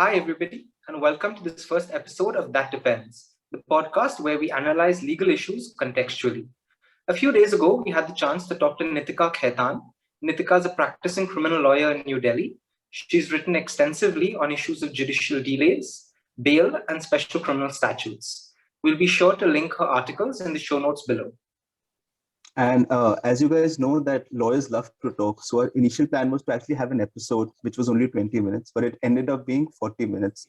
Hi, everybody, and welcome to this first episode of That Depends, the podcast where we analyze legal issues contextually. A few days ago, we had the chance to talk to Nitika Khaitan. Nitika is a practicing criminal lawyer in New Delhi. She's written extensively on issues of judicial delays, bail, and special criminal statutes. We'll be sure to link her articles in the show notes below. And as you guys know that lawyers love to talk. So our initial plan was to actually have an episode, which was only 20 minutes, but it ended up being 40 minutes.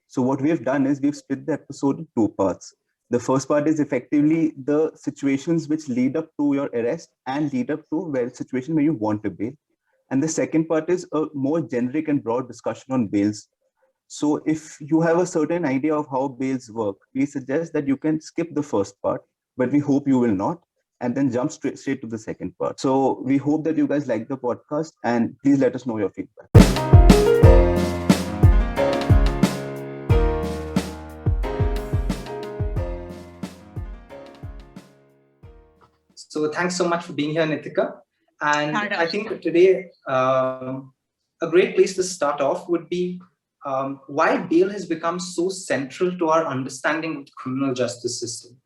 So what we've done is we've split the episode in two parts. The first part is effectively the situations which lead up to your arrest and lead up to where situation where you want to bail. And the second part is a more generic and broad discussion on bails. So if you have a certain idea of how bails work, we suggest that you can skip the first part, but we hope you will not, and then jump straight to the second part. So we hope that you guys like the podcast, and please let us know your feedback. So thanks so much for being here, Nitika. And I think today a great place to start off would be why bail has become so central to our understanding of the criminal justice system.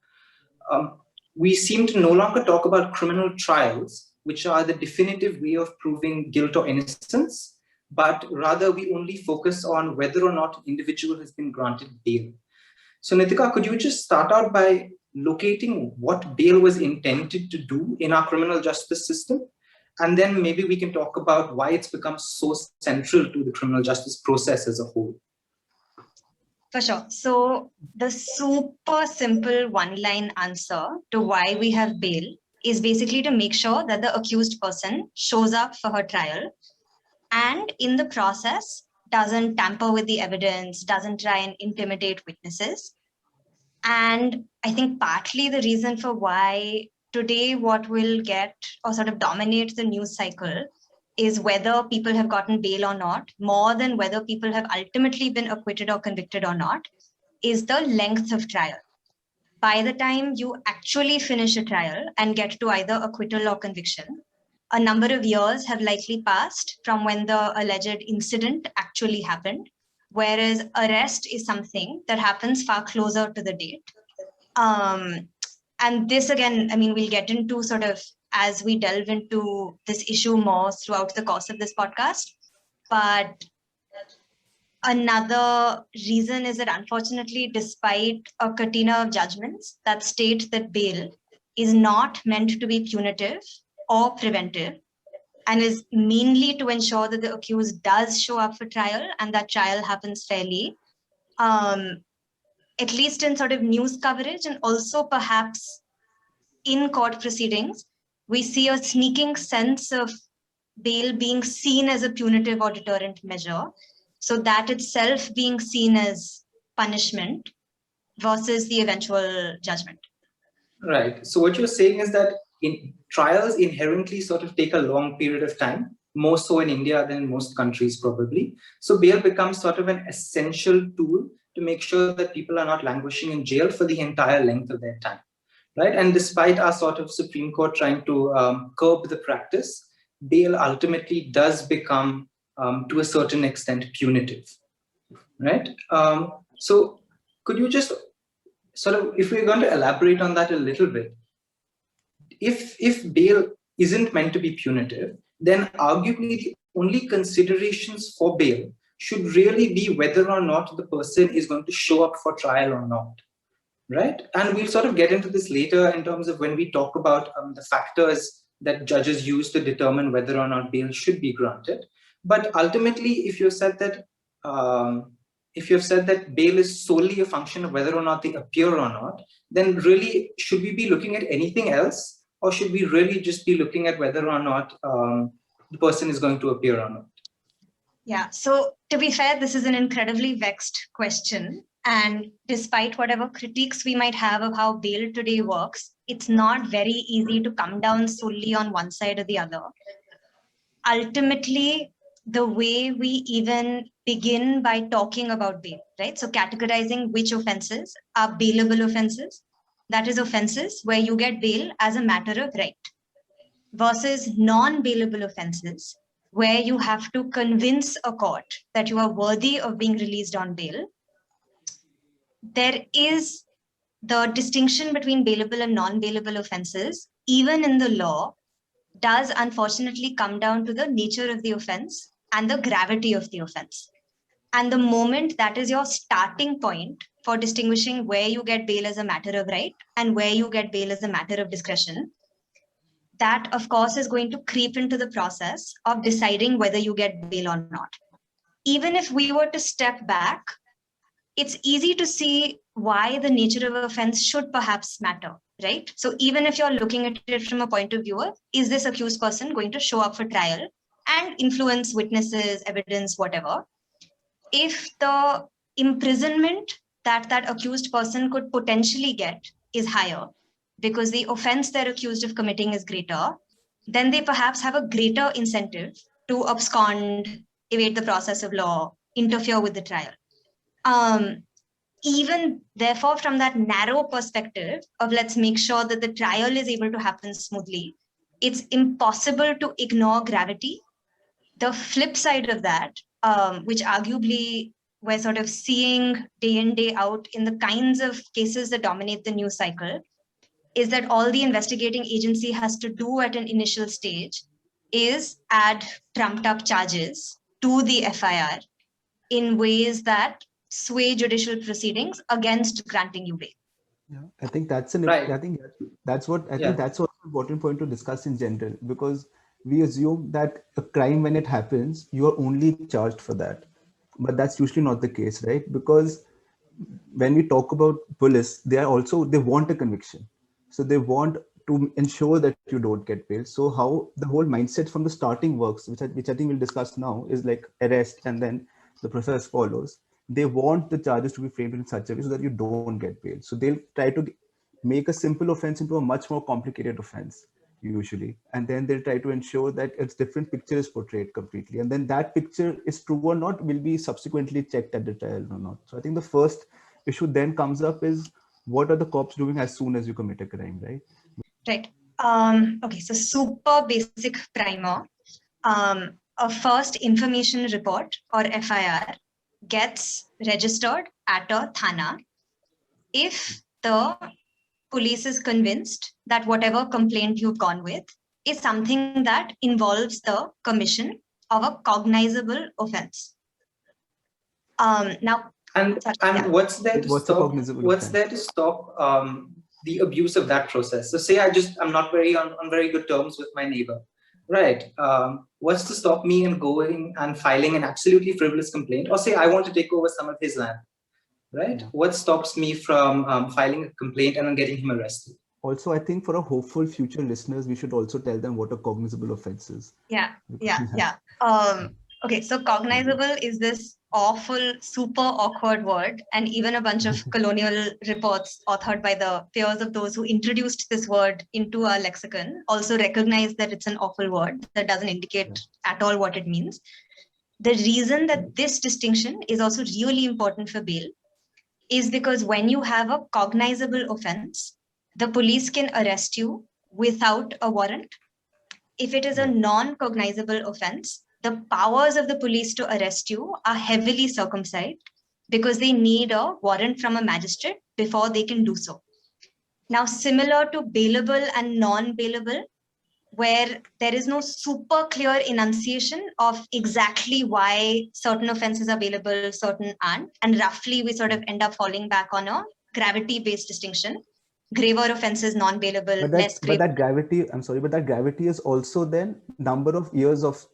We seem to no longer talk about criminal trials, which are the definitive way of proving guilt or innocence, but rather we only focus on whether or not an individual has been granted bail. So Nitika, could you just start out by locating what bail was intended to do in our criminal justice system? And then maybe we can talk about why it's become so central to the criminal justice process as a whole. For sure. So the super simple one-line answer to why we have bail is basically to make sure that the accused person shows up for her trial and in the process doesn't tamper with the evidence, doesn't try and intimidate witnesses. And I think partly the reason for why today what will get or sort of dominate the news cycle is whether people have gotten bail or not, more than whether people have ultimately been acquitted or convicted or not, is the length of trial. By the time you actually finish a trial and get to either acquittal or conviction, a number of years have likely passed from when the alleged incident actually happened, whereas arrest is something that happens far closer to the date. And this again, I mean, we'll get into sort of as we delve into this issue more throughout the course of this podcast. But another reason is that unfortunately, despite a catena of judgments that state that bail is not meant to be punitive or preventive and is mainly to ensure that the accused does show up for trial and that trial happens fairly, at least in sort of news coverage and also perhaps in court proceedings, we see a sneaking sense of bail being seen as a punitive or deterrent measure. So that itself being seen as punishment versus the eventual judgment. Right. So what you're saying is that trials inherently sort of take a long period of time, more so in India than in most countries probably. So bail becomes sort of an essential tool to make sure that people are not languishing in jail for the entire length of their time. Right. And despite our sort of Supreme Court trying to curb the practice, bail ultimately does become, to a certain extent, punitive. Right. So could you just sort of, if we're going to elaborate on that a little bit, if bail isn't meant to be punitive, then arguably the only considerations for bail should really be whether or not the person is going to show up for trial or not. Right. And we'll sort of get into this later in terms of when we talk about the factors that judges use to determine whether or not bail should be granted. But ultimately, if you've said that bail is solely a function of whether or not they appear or not, then really should we be looking at anything else, or should we really just be looking at whether or not the person is going to appear or not? Yeah. So to be fair, this is an incredibly vexed question. And despite whatever critiques we might have of how bail today works, it's not very easy to come down solely on one side or the other. Ultimately, the way we even begin by talking about bail, right? So categorizing which offenses are bailable offenses, that is offenses where you get bail as a matter of right, versus non-bailable offenses, where you have to convince a court that you are worthy of being released on bail, there is the distinction between bailable and non-bailable offenses, even in the law, does unfortunately come down to the nature of the offense and the gravity of the offense. And the moment that is your starting point for distinguishing where you get bail as a matter of right and where you get bail as a matter of discretion, that of course is going to creep into the process of deciding whether you get bail or not. Even if we were to step back, it's easy to see why the nature of offense should perhaps matter, right? So even if you're looking at it from a point of view of, is this accused person going to show up for trial and influence witnesses, evidence, whatever? If the imprisonment that that accused person could potentially get is higher because the offense they're accused of committing is greater, then they perhaps have a greater incentive to abscond, evade the process of law, interfere with the trial. Even therefore, from that narrow perspective of let's make sure that the trial is able to happen smoothly, it's impossible to ignore gravity. The flip side of that, which arguably we're sort of seeing day in, day out in the kinds of cases that dominate the news cycle, is that all the investigating agency has to do at an initial stage is add trumped up charges to the FIR in ways that sway judicial proceedings against granting you bail. Yeah, I think that's an. Right. I think that's what I Yeah. think that's also an important point to discuss in general, because we assume that a crime, when it happens, you are only charged for that, but that's usually not the case, right? Because when we talk about police, they want a conviction, so they want to ensure that you don't get bail. So how the whole mindset from the starting works, which I think we'll discuss now, is like arrest and then the process follows. They want the charges to be framed in such a way so that you don't get bail. So they'll try to make a simple offense into a much more complicated offense usually, and then they'll try to ensure that its different picture is portrayed completely, and then that picture is true or not will be subsequently checked at the trial or not. So I think the first issue then comes up is, what are the cops doing as soon as you commit a crime, right? Right. Okay, so super basic primer. A first information report or FIR gets registered at a thana if the police is convinced that whatever complaint you've gone with is something that involves the commission of a cognizable offense. Now, what's there to What's a stop? cognizable What's offense? there to stop the abuse of that process? So say I'm not on very good terms with my neighbor, right? What's to stop me in going and filing an absolutely frivolous complaint, or say I want to take over some of his land, right? Yeah. What stops me from filing a complaint and then getting him arrested? Also, I think for our hopeful future listeners, we should also tell them what a cognizable offense is. Yeah. Okay, so cognizable is this awful, super awkward word, and even a bunch of colonial reports authored by the peers of those who introduced this word into our lexicon also recognize that it's an awful word that doesn't indicate at all what it means. The reason that this distinction is also really important for bail is because when you have a cognizable offense, the police can arrest you without a warrant. If it is a non-cognizable offense, the powers of the police to arrest you are heavily circumscribed because they need a warrant from a magistrate before they can do so. Now, similar to bailable and non-bailable, where there is no super clear enunciation of exactly why certain offenses are bailable, certain aren't, and roughly we sort of end up falling back on a gravity-based distinction. Graver offenses, non-bailable, less grave. But that gravity is also then number of years of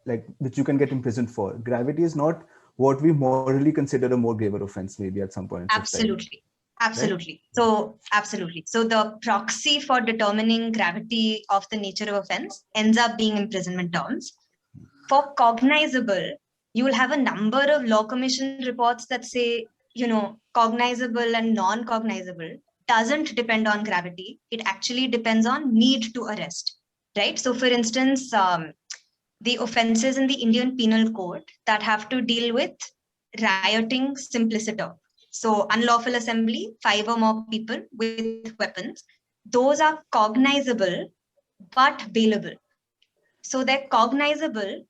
like which you can get imprisoned for. Gravity is not what we morally consider a more graver offense, maybe at some point. Absolutely. Absolutely. Right? So absolutely. So the proxy for determining gravity of the nature of offense ends up being imprisonment terms. For cognizable, you will have a number of law commission reports that say, cognizable and non-cognizable doesn't depend on gravity. It actually depends on need to arrest, right? So for instance, the offenses in the Indian Penal Code that have to deal with rioting simpliciter. So unlawful assembly, 5 or more people with weapons, those are cognizable but bailable. So they're cognizable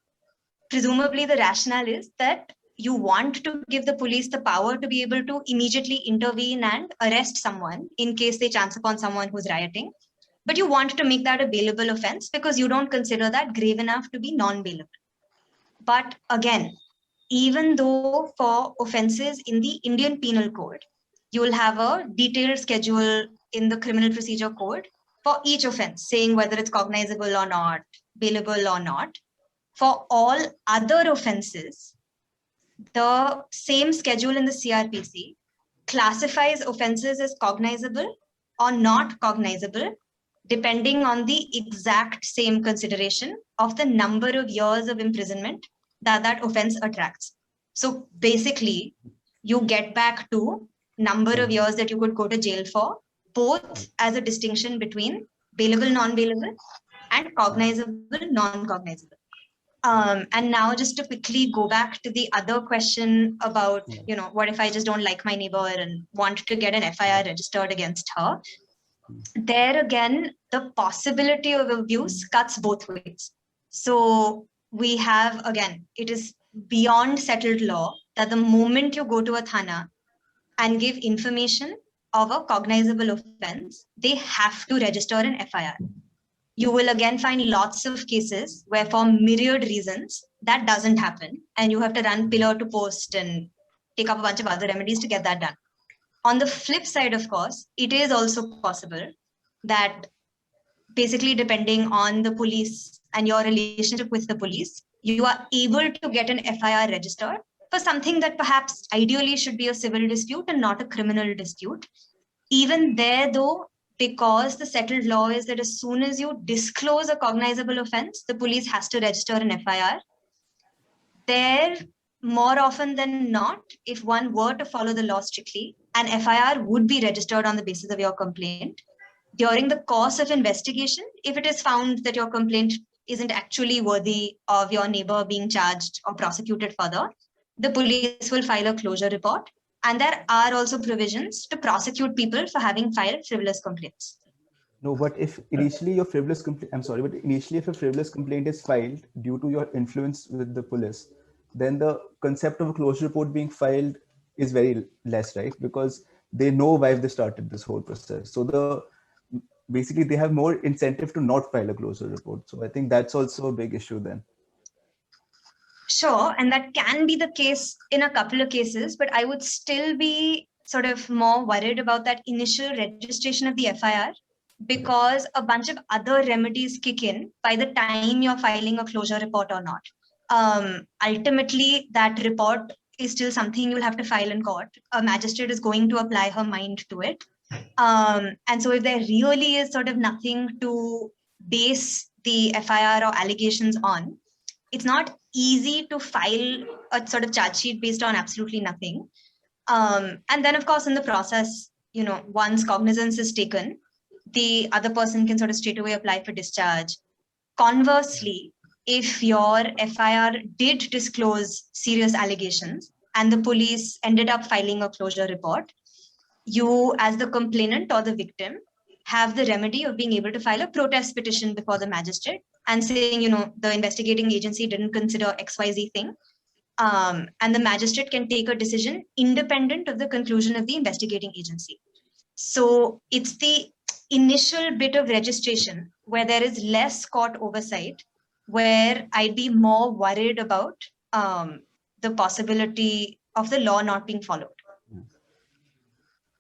presumably the rationale is that you want to give the police the power to be able to immediately intervene and arrest someone in case they chance upon someone who's rioting. But you want to make that a bailable offense because you don't consider that grave enough to be non-bailable. But again, even though for offenses in the Indian Penal Code, you will have a detailed schedule in the Criminal Procedure Code for each offense, saying whether it's cognizable or not, bailable or not. For all other offenses, the same schedule in the CRPC classifies offenses as cognizable or not cognizable, depending on the exact same consideration of the number of years of imprisonment that offense attracts. So basically, you get back to number of years that you could go to jail for, both as a distinction between bailable, non-bailable, and cognizable, non-cognizable. And now just to quickly go back to the other question about, what if I just don't like my neighbor and want to get an FIR registered against her? There again, the possibility of abuse cuts both ways. So we have, again, it is beyond settled law that the moment you go to a thana and give information of a cognizable offense, they have to register an FIR. You will again find lots of cases where for myriad reasons that doesn't happen and you have to run pillar to post and take up a bunch of other remedies to get that done. On the flip side, of course, it is also possible that basically depending on the police and your relationship with the police, you are able to get an FIR registered for something that perhaps ideally should be a civil dispute and not a criminal dispute. Even there though, because the settled law is that as soon as you disclose a cognizable offense, the police has to register an FIR. There, more often than not, if one were to follow the law strictly, an FIR would be registered on the basis of your complaint. During the course of investigation, if it is found that your complaint isn't actually worthy of your neighbor being charged or prosecuted further, the police will file a closure report. And there are also provisions to prosecute people for having filed frivolous complaints. No, but if initially your frivolous complaint, I'm sorry, but initially if a frivolous complaint is filed due to your influence with the police, then the concept of a closure report being filed is very less, right? Because they know why they started this whole process. So basically they have more incentive to not file a closure report. So I think that's also a big issue then. Sure, and that can be the case in a couple of cases, but I would still be sort of more worried about that initial registration of the FIR because a bunch of other remedies kick in by the time you're filing a closure report or not. Ultimately, that report is still something you'll have to file in court. A magistrate is going to apply her mind to it. And so if there really is sort of nothing to base the FIR or allegations on, it's not easy to file a sort of charge sheet based on absolutely nothing. And then, of course, in the process, once cognizance is taken, the other person can sort of straight away apply for discharge. Conversely, if your FIR did disclose serious allegations and the police ended up filing a closure report, you as the complainant or the victim have the remedy of being able to file a protest petition before the magistrate and saying, the investigating agency didn't consider XYZ thing. And the magistrate can take a decision independent of the conclusion of the investigating agency. So it's the initial bit of registration where there is less court oversight, where I'd be more worried about the possibility of the law not being followed.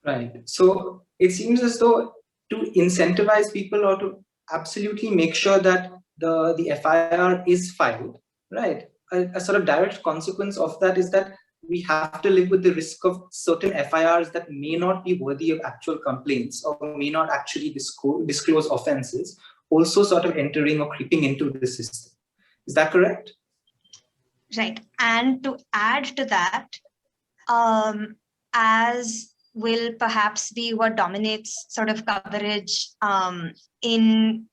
Right. So it seems as though to incentivize people or to absolutely make sure that the FIR is filed, right? A sort of direct consequence of that is that we have to live with the risk of certain FIRs that may not be worthy of actual complaints or may not actually disclose offenses, also sort of entering or creeping into the system. Is that correct? Right. And to add to that, as will perhaps be what dominates sort of coverage in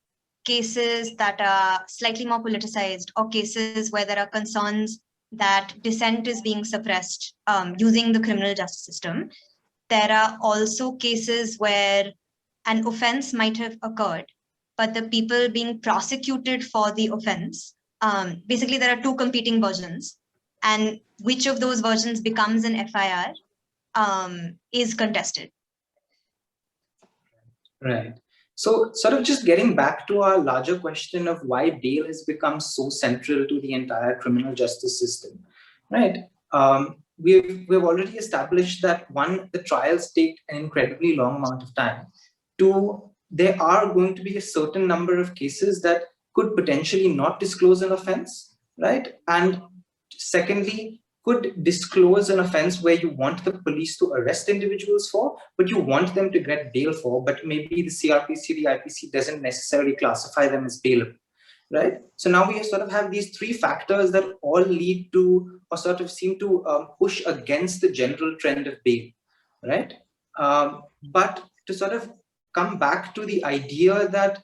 cases that are slightly more politicized or cases where there are concerns that dissent is being suppressed using the criminal justice system. There are also cases where an offense might have occurred, but the people being prosecuted for the offense basically there are two competing versions, and which of those versions becomes an FIR is contested. Right. So sort of just getting back to our larger question of why bail has become so central to the entire criminal justice system, right? We've already established that one, the trials take an incredibly long amount of time. Two, there are going to be a certain number of cases that could potentially not disclose an offense, right? And secondly, could disclose an offense where you want the police to arrest individuals for, but you want them to get bail for, but maybe the CRPC, the IPC doesn't necessarily classify them as bailable, right? So now we sort of have these three factors that all lead to, or sort of seem to push against the general trend of bail, right? But to sort of come back to the idea that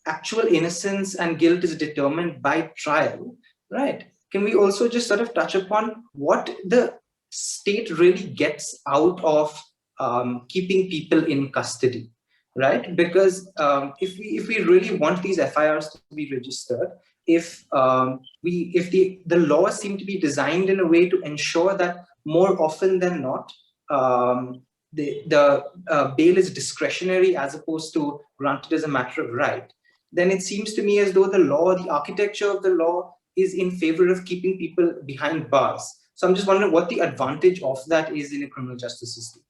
actual innocence and guilt is determined by trial, right? Can we also just sort of touch upon what the state really gets out of keeping people in custody, right? Because if we really want these FIRs to be registered, if the laws seem to be designed in a way to ensure that more often than not, the bail is discretionary as opposed to granted as a matter of right, then it seems to me as though the architecture of the law is in favor of keeping people behind bars. So I'm just wondering what the advantage of that is in a criminal justice system.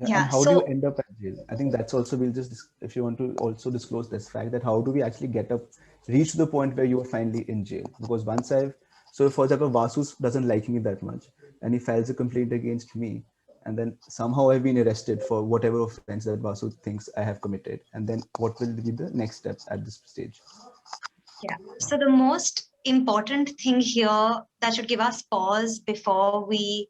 Yeah, and how do you end up at jail? I think that's also, we'll just, if you want to also disclose this fact, that how do we actually reach to the point where you are finally in jail? Because so for example, Vasu doesn't like me that much, and he files a complaint against me, and then somehow I've been arrested for whatever offense that Vasu thinks I have committed. And then what will be the next step at this stage? Yeah. So the most important thing here that should give us pause before we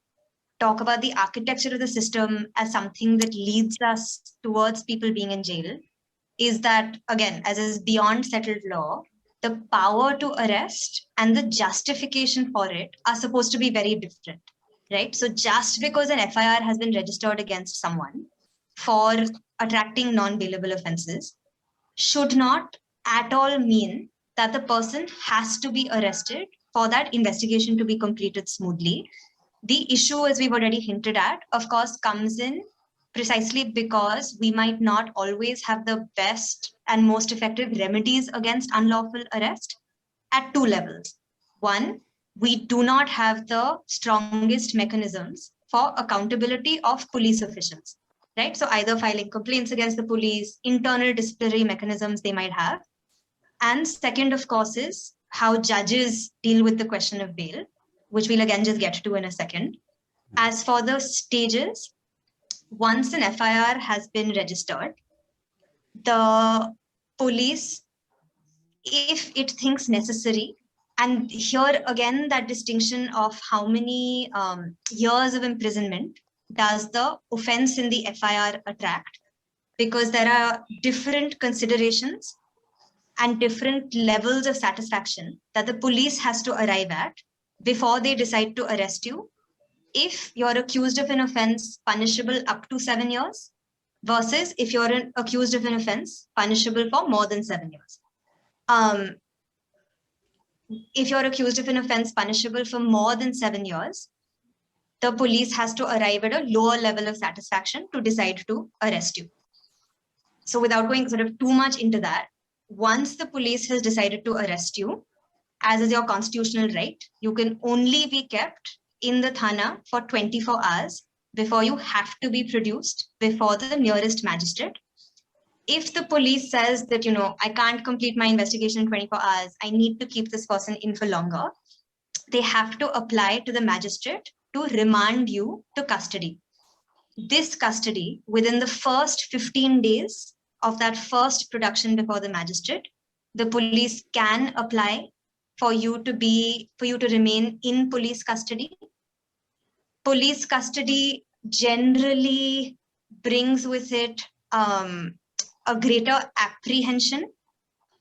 talk about the architecture of the system as something that leads us towards people being in jail is that, again, as is beyond settled law, the power to arrest and the justification for it are supposed to be very different, right? So just because an FIR has been registered against someone for attracting non-bailable offenses should not at all mean that the person has to be arrested for that investigation to be completed smoothly. The issue, as we've already hinted at, of course, comes in precisely because we might not always have the best and most effective remedies against unlawful arrest at two levels. One, we do not have the strongest mechanisms for accountability of police officials, right? So either filing complaints against the police, internal disciplinary mechanisms they might have. And second, of course, is how judges deal with the question of bail, which we'll again just get to in a second. As for the stages, once an FIR has been registered, the police, if it thinks necessary, and here again, that distinction of how many years of imprisonment does the offense in the FIR attract, because there are different considerations and different levels of satisfaction that the police has to arrive at before they decide to arrest you. If you're accused of an offense punishable up to 7 years versus if you're accused of an offense punishable for more than 7 years. If you're accused of an offense punishable for more than 7 years, the police has to arrive at a lower level of satisfaction to decide to arrest you. So without going sort of too much into that, once the police has decided to arrest you, as is your constitutional right, you can only be kept in the thana for 24 hours before you have to be produced before the nearest magistrate. If the police says that, I can't complete my investigation in 24 hours, I need to keep this person in for longer, they have to apply to the magistrate to remand you to custody. This custody, within the first 15 days of that first production before the magistrate, the police can apply for you to remain in police custody. Police custody generally brings with it a greater apprehension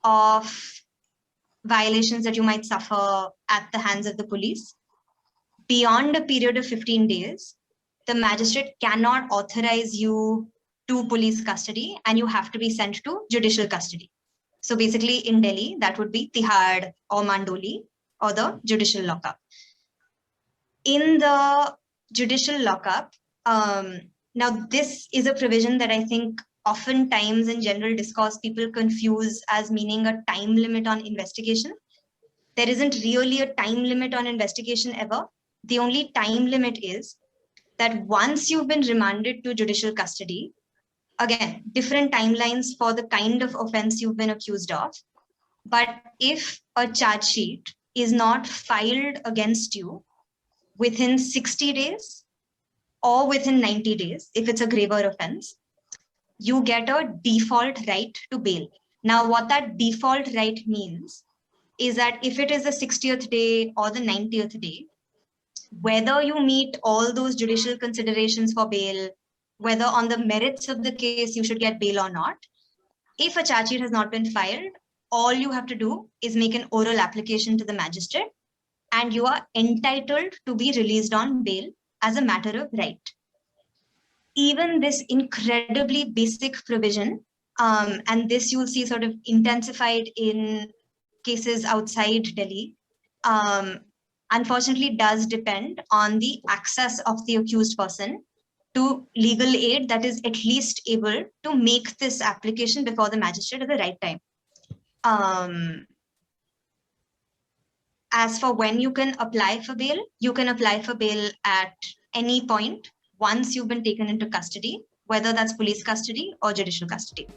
of violations that you might suffer at the hands of the police. Beyond a period of 15 days, the magistrate cannot authorize you to police custody and you have to be sent to judicial custody. So basically in Delhi, that would be Tihad or Mandoli or the judicial lockup. In the judicial lockup, now this is a provision that I think oftentimes in general discourse people confuse as meaning a time limit on investigation. There isn't really a time limit on investigation ever. The only time limit is that once you've been remanded to judicial custody, again, different timelines for the kind of offense you've been accused of. But if a charge sheet is not filed against you within 60 days or within 90 days, if it's a graver offense, you get a default right to bail. Now, what that default right means is that if it is the 60th day or the 90th day, whether you meet all those judicial considerations for bail, whether on the merits of the case you should get bail or not, if a charge sheet has not been filed, all you have to do is make an oral application to the magistrate and you are entitled to be released on bail as a matter of right. Even this incredibly basic provision, and this you'll see sort of intensified in cases outside Delhi, unfortunately does depend on the access of the accused person to legal aid that is at least able to make this application before the magistrate at the right time. As for when you can apply for bail, you can apply for bail at any point once you've been taken into custody, whether that's police custody or judicial custody.